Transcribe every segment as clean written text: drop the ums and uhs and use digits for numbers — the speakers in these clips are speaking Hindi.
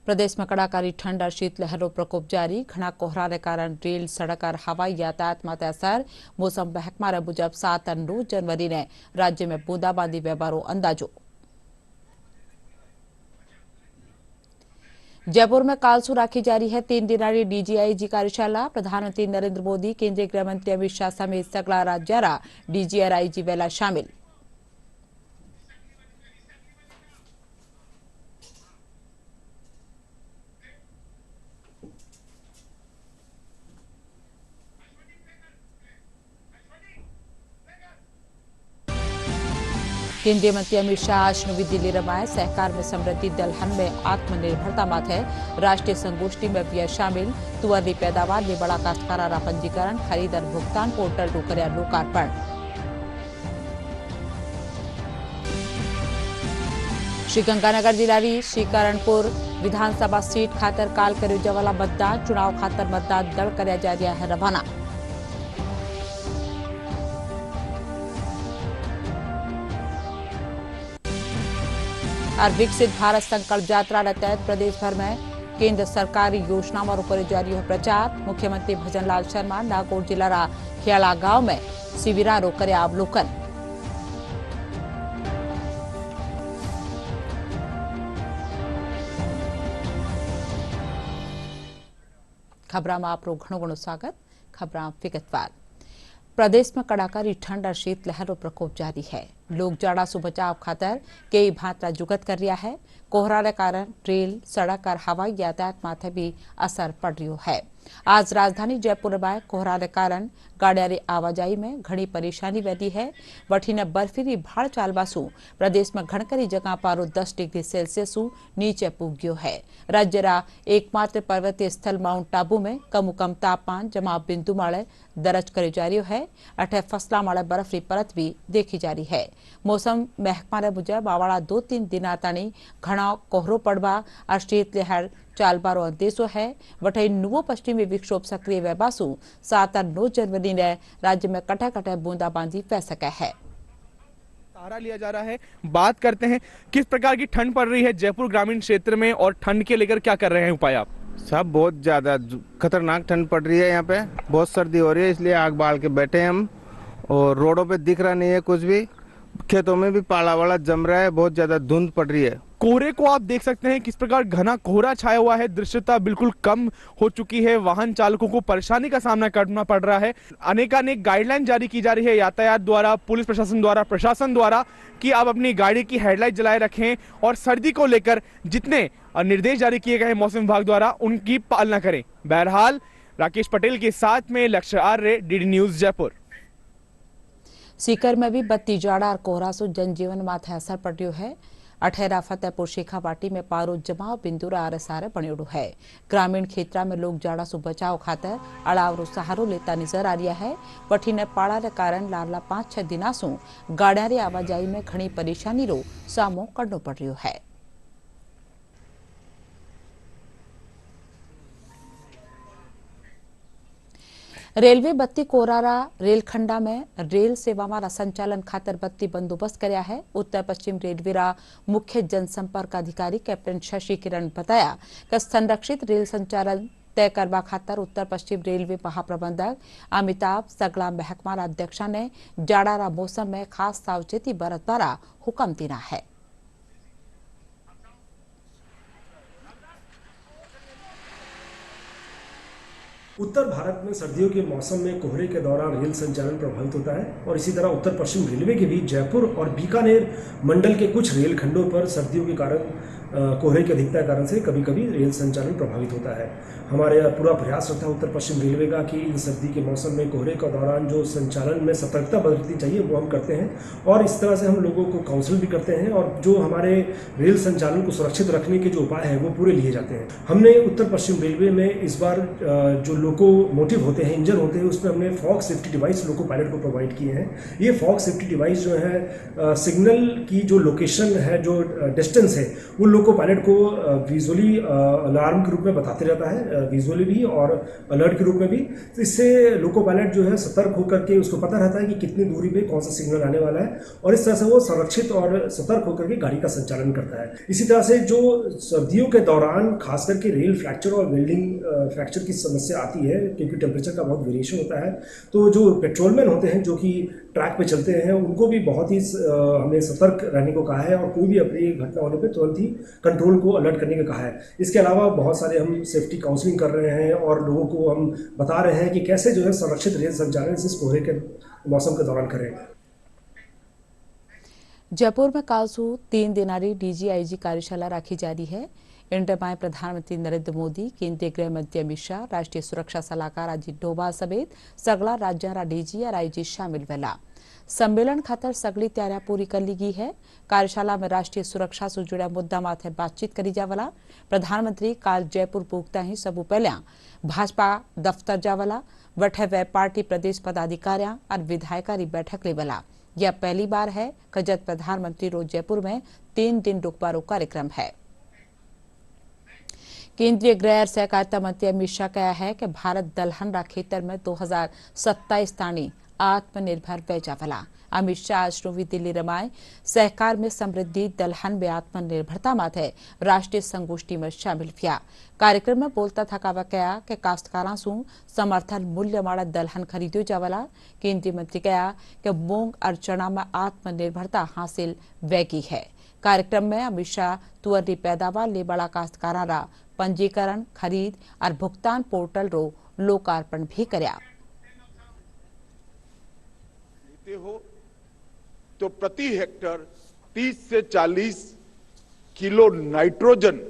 प्रदेश में कड़ाकारी ठंड और शीतलहरों प्रकोप जारी। घना कोहराने कारण रेल, सड़क और हवाई यातायात में असर। मौसम महकमा मुजब 7 और 9 जनवरी ने राज्य में बूंदाबांदी व्यवहारों अंदाजो। जयपुर में कालसू राखी जारी है 3 दिनारी डीजीआईजी कार्यशाला। प्रधानमंत्री नरेंद्र मोदी, केंद्रीय गृह मंत्री अमित शाह समेत सगला राज्यारा डीजी और आईजी वेला शामिल। केंद्रीय मंत्री अमित शाह आज नवी दिल्ली रमाए। सहकार में समृद्धि, दलहन में आत्मनिर्भरता माथे। राष्ट्रीय संगोष्ठी में भी शामिल। तुअर पैदावार में बड़ा काश्तकारा पंजीकरण, खरीद और भुगतान पोर्टल रू कर्या लोकार्पण। श्रीगंगानगर जिल्लानी श्रीकरणपुर विधानसभा सीट खातर काल कर्यो जवाला मतदान। चुनाव खातर मतदान दल कर्या जा रहा है रवाना। और विकसित भारत संकल्प यात्रा के तहत प्रदेश भर में केंद्र सरकारी योजनाओं पर जारी है प्रचार। मुख्यमंत्री भजनलाल शर्मा नागौर जिला खियाला गांव में शिविरों कर्या अवलोकन। खबरां में आपरो घणो घणो स्वागत। खबरां विगतवार। प्रदेश में कड़ाकारी ठंड और शीतलहरों प्रकोप जारी है। लोग जाड़ा से बचाव खातर कई भांतरा जुगत कर रहा है। कोहरा के कारण रेल, सड़क और हवाई यातायात माथे भी असर पड़ रही है। आज राजधानी जयपुर में कोहरा के कारण गाड़िया री आवाजाई में घनी परेशानी वधी है। वठीने बर्फीली भाड़ चालवासु प्रदेश में घणकरी जगह पारो 10 डिग्री सेल्सियस नीचे पुग्यो है। राज्य रा एकमात्र पर्वतीय स्थल माउंट आबू में कम तापमान जमा बिंदु माळे दर्ज करे जा रही है। अठे फसला माळे बर्फरी परत भी देखी जा रही है। मौसम महकमा मुजब आवाड़ा 2-3 दिना ताणी घना कोहरो पड़वा और शीतलहर चालबारो अंदेशो है। वठई नुवो पश्चिमी विक्षोभ सक्रिय वेबासु 7 और 9 जनवरी ने राज्य में कटे कटे बूंदाबांदी फै सके है। सहारा लिया जा रहा है। बात करते हैं किस प्रकार की ठंड पड़ रही है जयपुर ग्रामीण क्षेत्र में और ठंड के लेकर क्या कर रहे हैं उपाय आप? सब बहुत ज्यादा खतरनाक ठंड पड़ रही है। यहाँ पे बहुत सर्दी हो रही है, इसलिए आग बाल के बैठे हैं हम। और रोडों पे दिख रहा नहीं है कुछ भी। खेतों में भी पाला वाला जम रहा है। बहुत ज्यादा धुंध पड़ रही है। कोहरे को आप देख सकते हैं किस प्रकार घना कोहरा छाया हुआ है। दृश्यता बिल्कुल कम हो चुकी है। वाहन चालकों को परेशानी का सामना करना पड़ रहा है। अनेकानेक गाइडलाइन जारी की जा रही है यातायात द्वारा, पुलिस प्रशासन द्वारा, प्रशासन द्वारा कि आप अपनी गाड़ी की हेडलाइट जलाए रखें और सर्दी को लेकर जितने निर्देश जारी किए गए हैं मौसम विभाग द्वारा उनकी पालना करें। बहरहाल राकेश पटेल के साथ में लक्ष्य आर्य, डीडी न्यूज जयपुर। सीकर में भी बत्ती जाड़ा और कोहरा से जनजीवन माथे असर पड़ रही है। अठेरा फतेहपुर शेखावाटी में पारो जमाव बिंदु आरे सारे बणियोड़ो है। ग्रामीण क्षेत्र में लोग जाड़ा से बचाव खातर अड़ावरो सहारो लेता नजर आ रहा है। वठीने पाड़ा के कारण लारला 5-6 दिना सु गाड़िया री आवाजाई में घनी परेशानी रो सामो करनो पड़ रही है। रेलवे बत्ती कोरारा रेलखंडा में रेल सेवा मारा संचालन खातर बत्ती बंदोबस्त करया है। उत्तर पश्चिम रेलवे रा मुख्य जनसंपर्क अधिकारी कैप्टन शशि किरण बताया कि संरक्षित रेल संचालन तय करवा खातर उत्तर पश्चिम रेलवे महाप्रबंधक अमिताभ सगला महकमा अध्यक्षा ने जाड़ा मौसम में खास सावचेती बरतवारा हुक्म देना है। उत्तर भारत में सर्दियों के मौसम में कोहरे के दौरान रेल संचालन प्रभावित होता है और इसी तरह उत्तर पश्चिम रेलवे के भी जयपुर और बीकानेर मंडल के कुछ रेल खंडों पर सर्दियों के कारण कोहरे की अधिकता के कारण से कभी कभी रेल संचालन प्रभावित होता है। हमारे पूरा प्रयास रहता है उत्तर पश्चिम रेलवे का कि इन सर्दी के मौसम में कोहरे के दौरान जो संचालन में सतर्कता बरतनी चाहिए वो हम करते हैं और इस तरह से हम लोगों को काउंसिल भी करते हैं और जो हमारे रेल संचालन को सुरक्षित रखने के जो उपाय हैं वो पूरे लिए जाते हैं। हमने उत्तर पश्चिम रेलवे में इस बार जो लोकोमोटिव होते हैं, इंजन होते हैं, उसमें हमने fog safety device loco pilot को प्रोवाइड किए हैं। ये फॉग सेफ्टी डिवाइस जो है सिग्नल की जो लोकेशन है, जो डिस्टेंस है, वो लोको पायलट को विजुअली अलार्म के रूप में बताते रहता है, विजुअली भी और अलर्ट के रूप में भी। तो इससे लोको पायलट जो है सतर्क होकर के उसको पता रहता है कि कितनी दूरी पे कौन सा सिग्नल आने वाला है, और इस तरह से वो संरक्षित और सतर्क होकर के गाड़ी का संचालन करता है। इसी तरह से जो सर्दियों के दौरान खास करके रेल फ्रैक्चर और वेल्डिंग फ्रैक्चर की समस्या आती है, क्योंकि टेम्परेचर का बहुत वेरिएशन होता है, तो जो पेट्रोलमैन होते हैं जो कि ट्रैक पे चलते हैं, उनको भी बहुत ही हमने सतर्क रहने को कहा है, और कोई भी अपनी घटना होने पे तुरंत ही कंट्रोल को अलर्ट करने का कहा है। इसके अलावा बहुत सारे हम सेफ्टी काउंसलिंग कर रहे हैं और लोगों को हम बता रहे हैं कि कैसे जो है संरक्षित रेल संचालन इस कोहरे के मौसम के दौरान करें। जयपुर में कालसू 3 दिनारी डीजीआईजी कार्यशाला रखी जा रही है। इंटर में प्रधानमंत्री नरेंद्र मोदी, केंद्रीय गृह मंत्री अमित शाह, राष्ट्रीय सुरक्षा सलाहकार अजीत डोभाल समेत सगला राज्यां डीजी और आईजी शामिल वेला। सम्मेलन खातर सगली तैयारियां पूरी कर ली गई है। कार्यशाला में राष्ट्रीय सुरक्षा से जुड़ा मुद्दा माथे बातचीत करी जावला। प्रधानमंत्री काल जयपुर पहुंचता ही सबू पहल्या भाजपा दफ्तर जावला, वठे वे पार्टी प्रदेश पदाधिकारियां और विधायकों की बैठक लेवला। यह पहली बार है कि जब प्रधानमंत्री रोज जयपुर में 3 दिन रुकवारो कार्यक्रम है। केंद्रीय गृह और सहकारिता मंत्री अमित शाह कहा है कि भारत दलहन रा खेतर में 2027 ताणी आत्मनिर्भर वे जावला। अमित शाह आज नवी दिल्ली रमाय सहकार में समृद्धि दलहन में आत्मनिर्भरता माथे राष्ट्रीय संगोष्ठी में शामिल हुआ। कार्यक्रम में बोलता थकावा कहा कि काश्तकारों से समर्थन मूल्य वाला दलहन खरीदो जावला। केंद्रीय मंत्री कहा कि मूंग और चना में आत्मनिर्भरता हासिल वेगी है। कार्यक्रम में अमित शाह तुअर री पैदावार ले बड़ा काश्तकारों रा पंजीकरण, खरीद और भुगतान पोर्टल रो लोकार्पण भी करया। हो तो प्रति हेक्टर 30 से 40 किलो नाइट्रोजन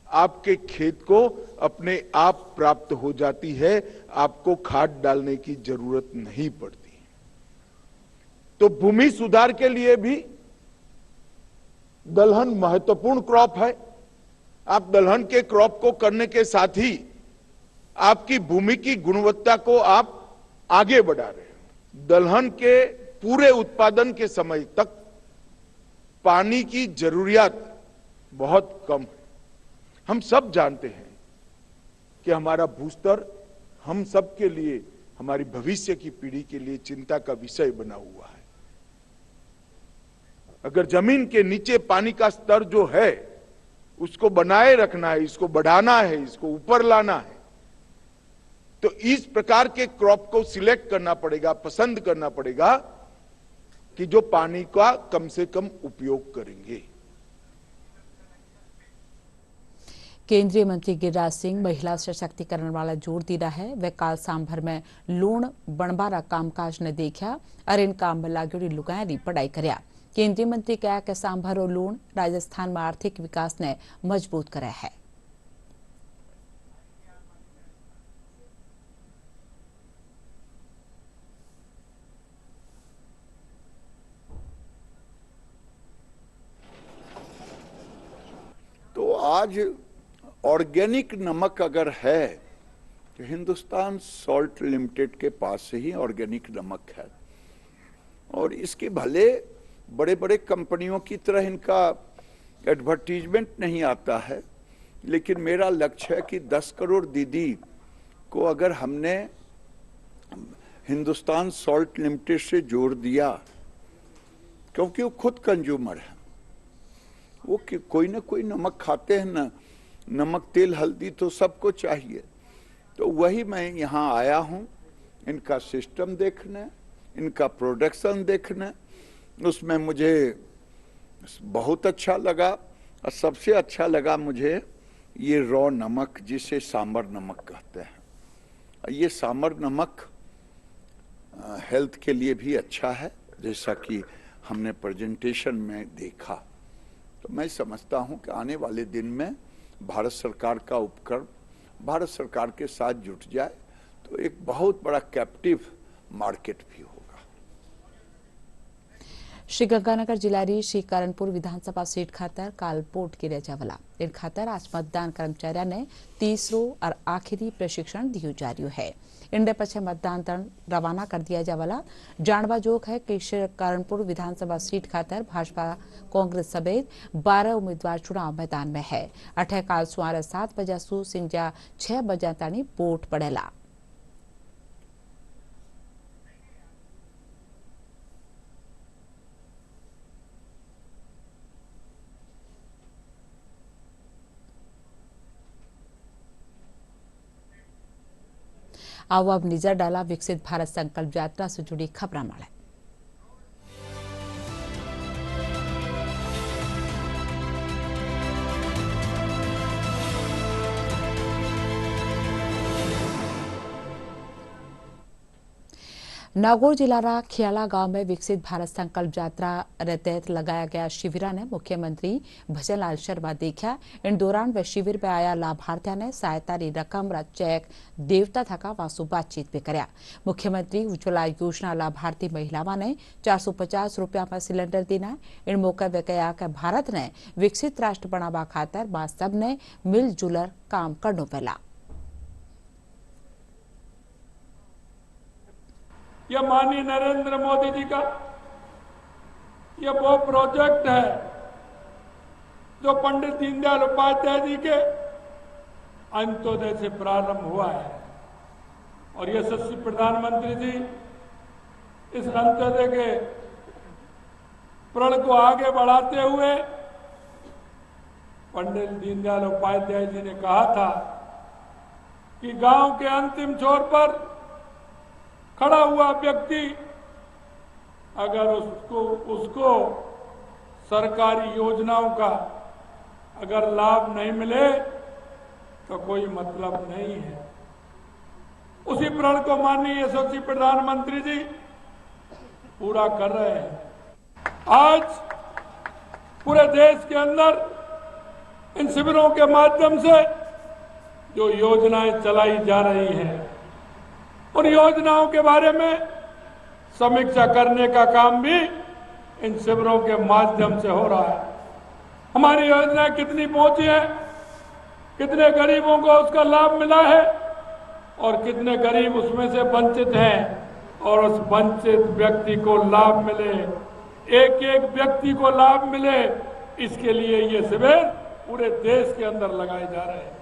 आपके खेत को अपने आप प्राप्त हो जाती है, आपको खाद डालने की जरूरत नहीं पड़ती। तो भूमि सुधार के लिए भी दलहन महत्वपूर्ण क्रॉप है। आप दलहन के क्रॉप को करने के साथ ही आपकी भूमि की गुणवत्ता को आप आगे बढ़ा रहे हैं। दलहन के पूरे उत्पादन के समय तक पानी की जरूरियात बहुत कम है। हम सब जानते हैं कि हमारा भूस्तर हम सब के लिए, हमारी भविष्य की पीढ़ी के लिए चिंता का विषय बना हुआ है। अगर जमीन के नीचे पानी का स्तर जो है उसको बनाए रखना है, इसको बढ़ाना है, इसको ऊपर लाना है, तो इस प्रकार के क्रॉप को सिलेक्ट करना पड़ेगा, पसंद करना पड़ेगा कि जो पानी का कम से कम उपयोग करेंगे। केंद्रीय मंत्री गिरिराज सिंह महिला सशक्तिकरण वाला जोर दी रहा है। वे काल सांभर में लूण बनबारा कामकाज ने देखा और इन काम में लागोड़ी लुगाई पढ़ाई करया। केंद्रीय मंत्री कहा कि सांभर और लूण राजस्थान में आर्थिक विकास ने मजबूत करा है। तो आज ऑर्गेनिक नमक अगर है तो हिंदुस्तान सॉल्ट लिमिटेड के पास से ही ऑर्गेनिक नमक है, और इसके भले बड़े बड़े कंपनियों की तरह इनका एडवर्टीजमेंट नहीं आता है, लेकिन मेरा लक्ष्य है कि 10 करोड़ दीदी को अगर हमने हिंदुस्तान सॉल्ट लिमिटेड से जोड़ दिया, क्योंकि वो खुद कंज्यूमर है, वो कोई ना कोई नमक खाते हैं ना, नमक तेल हल्दी तो सबको चाहिए। तो वही मैं यहाँ आया हूँ इनका सिस्टम देखने, इनका प्रोडक्शन देखने। उसमें मुझे बहुत अच्छा लगा, और सबसे अच्छा लगा मुझे ये रॉ नमक जिसे सांबर नमक कहते हैं। ये सांबर नमक हेल्थ के लिए भी अच्छा है, जैसा कि हमने प्रेजेंटेशन में देखा। तो मैं समझता हूं कि आने वाले दिन में भारत सरकार का उपक्रम भारत सरकार के साथ जुट जाए तो एक बहुत बड़ा कैप्टिव मार्केट भी होगा। श्रीगंगानगर जिल्ह्यारी श्री करनपूर विधानसभा सीट खातर काल वोट गिरे जावला। इन खातर आज मतदान कर्मचारियों ने तीसरो और आखिरी प्रशिक्षण दियो जा रही है। इनके पीछे मतदान दल रवाना कर दिया जावला। जानवा जोग है कि श्री करनपूर विधानसभा सीट खातर भाजपा कांग्रेस समेत 12 उम्मीदवार चुनाव मैदान में है। अठे काल सुमारे 7 बजे सु सिंजा 6 बजे ताणी वोट पड़ेला। आओ अब नजर डाला विकसित भारत संकल्प यात्रा से जुड़ी खबरां माले। नागौर जिला खियाला गांव में विकसित भारत संकल्प यात्रा के तहत लगाया गया शिविर ने मुख्यमंत्री भजनलाल शर्मा देखा। इन दौरान वे शिविर में आया लाभार्थियों ने सहायता की रकम व चेक देवता थका वासु बातचीत भी कर्या। मुख्यमंत्री उज्ज्वला योजना लाभार्थी महिलाओं ने 450 रुपया में सिलेंडर देना। इन मौके वे कहा कि भारत ने विकसित राष्ट्र बनावा खातर मां सबने मिलजुलर काम करनो पड़ा। यह माननीय नरेंद्र मोदी जी का यह वो प्रोजेक्ट है जो पंडित दीनदयाल उपाध्याय जी के अंत्योदय से प्रारंभ हुआ है और यशस्वी प्रधानमंत्री जी इस अंत्योदय के प्रण को आगे बढ़ाते हुए पंडित दीनदयाल उपाध्याय जी ने कहा था कि गांव के अंतिम छोर पर खड़ा हुआ व्यक्ति अगर उसको सरकारी योजनाओं का अगर लाभ नहीं मिले तो कोई मतलब नहीं है। उसी प्रण को माननीय यशस्वी प्रधानमंत्री जी पूरा कर रहे हैं। आज पूरे देश के अंदर इन शिविरों के माध्यम से जो योजनाएं चलाई जा रही हैं उन योजनाओं के बारे में समीक्षा करने का काम भी इन शिविरों के माध्यम से हो रहा है। हमारी योजनाएं कितनी पहुंची है, कितने गरीबों को उसका लाभ मिला है और कितने गरीब उसमें से वंचित हैं और उस वंचित व्यक्ति को लाभ मिले, एक एक व्यक्ति को लाभ मिले, इसके लिए ये शिविर पूरे देश के अंदर लगाए जा रहे हैं।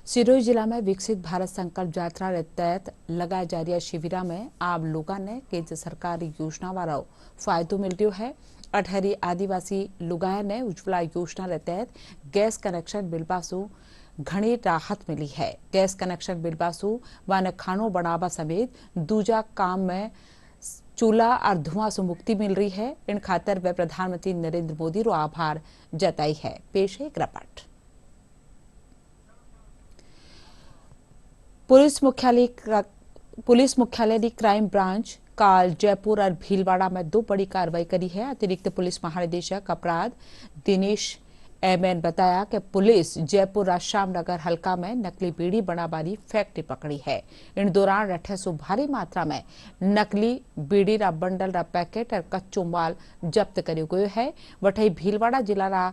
सिरोही जिला में विकसित भारत संकल्प यात्रा के तहत लगाए जा रही शिविर में आम लोगों ने केंद्र सरकारी योजना वाला फायदो मिल रहा है। अठहरी आदिवासी लोगों ने उज्ज्वला योजना के तहत गैस कनेक्शन मिलवासु घनी राहत मिली है। गैस कनेक्शन मिलवासु वन खानो बनावा समेत दूजा काम में चूल्हा और धुआं से मुक्ति मिल रही है। इन खातर वे प्रधानमंत्री नरेंद्र मोदी रो आभार जताई है। पेश है एक रिपोर्ट। पुलिस मुख्यालय की क्राइम ब्रांच काल जयपुर और भीलवाड़ा में 2 बड़ी कार्रवाई करी है। अतिरिक्त पुलिस महानिदेशक अपराध दिनेश एमएन बताया कि पुलिस जयपुर और श्यामनगर हल्का में नकली बीड़ी बनावारी फैक्ट्री पकड़ी है। इन दौरान 800 भारी मात्रा में नकली बीड़ी रा बंडल रा पैकेट और कच्चो माल जब्त करो गयो है। वठई भीलवाड़ा जिला रा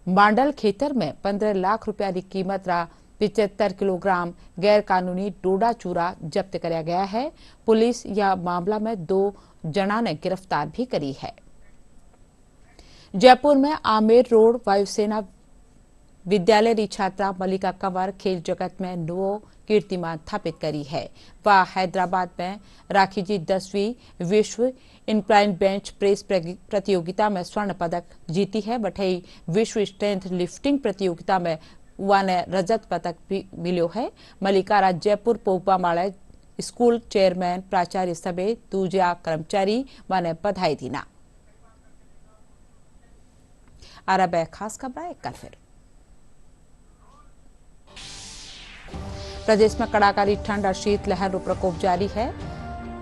मांडल खेतर में 15 लाख रुपया की कीमत रा 75 किलोग्राम गैर कानूनी डोडा चूरा जब्त कराया गया है। पुलिस यह मामला में 2 जना ने गिरफ्तार भी करी है। जयपुर में आमेर रोड वायुसेना विद्यालय की छात्रा मलिका कंवर खेल जगत में नवो कीर्तिमान स्थापित करी है। वह हैदराबाद में राखी जी 10वीं विश्व इंक्लाइन बेंच प्रेस प्रतियोगिता में स्वर्ण पदक जीती है। बठई विश्व स्ट्रेंथ लिफ्टिंग प्रतियोगिता में वाने रजत पदक भी मिलो है। मलिका रा जयपुर पोगबा माड़ा स्कूल चेयरमैन प्राचार्य समेत दूजा कर्मचारी वाने बधाई दीना। अरब खास खबर एक फिर प्रदेश में कड़ाकारी ठंड और शीतलहर रो प्रकोप जारी है।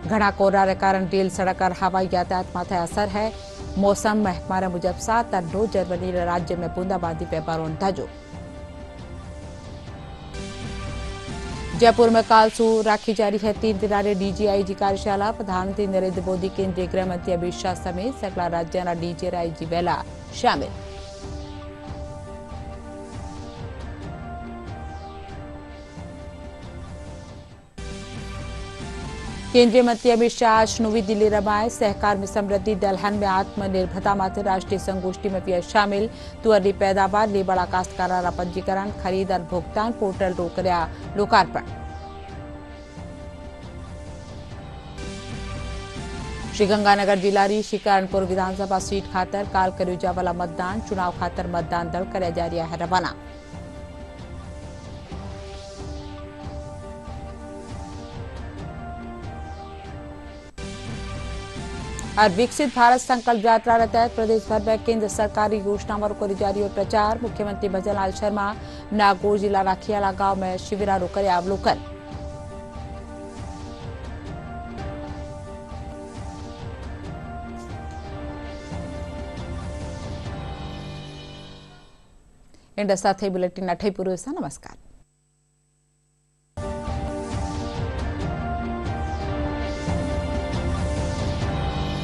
घना कोहरा के कारण रेल सड़क और हवाई यातायात माथे असर है। मौसम महकमा मुजब 7 और 9 जनवरी राज्य में बूंदाबांदी पे बारो अंदाजो। जयपुर में काल से राखी जारी है 3 दिनारी डीजीआईजी कार्यशाला। प्रधानमंत्री नरेंद्र मोदी, केंद्रीय गृह मंत्री अमित शाह समेत सैकड़ा राज्यांना डीजीआईजी वेला शामिल। केंद्रीय मंत्री अमित शाह आज नवी दिल्ली रमाए। सहकार में समृद्धि, दलहन में आत्मनिर्भरता माते राष्ट्रीय संगोष्ठी में भी शामिल। तुअर पैदावार ले बड़ा काश्तकाराना पंजीकरण, खरीद और भुगतान पोर्टल रो कर्या लोकार्पण। श्रीगंगानगर जिला री श्रीकरणपुर विधानसभा सीट खातर काल कर्यो जावाला मतदान। चुनाव खातर मतदान दल कर्या जा रह्या है रवाना। और विकसित भारत संकल्प यात्रा के तहत प्रदेश भर में केंद्र सरकारी योजनाओं को जारी और प्रचार। मुख्यमंत्री भजनलाल शर्मा नागौर जिला राखियाला गांव में शिविरों करे अवलोकन। इंडा साथे बुलेटिन अठई पूरो नमस्कार।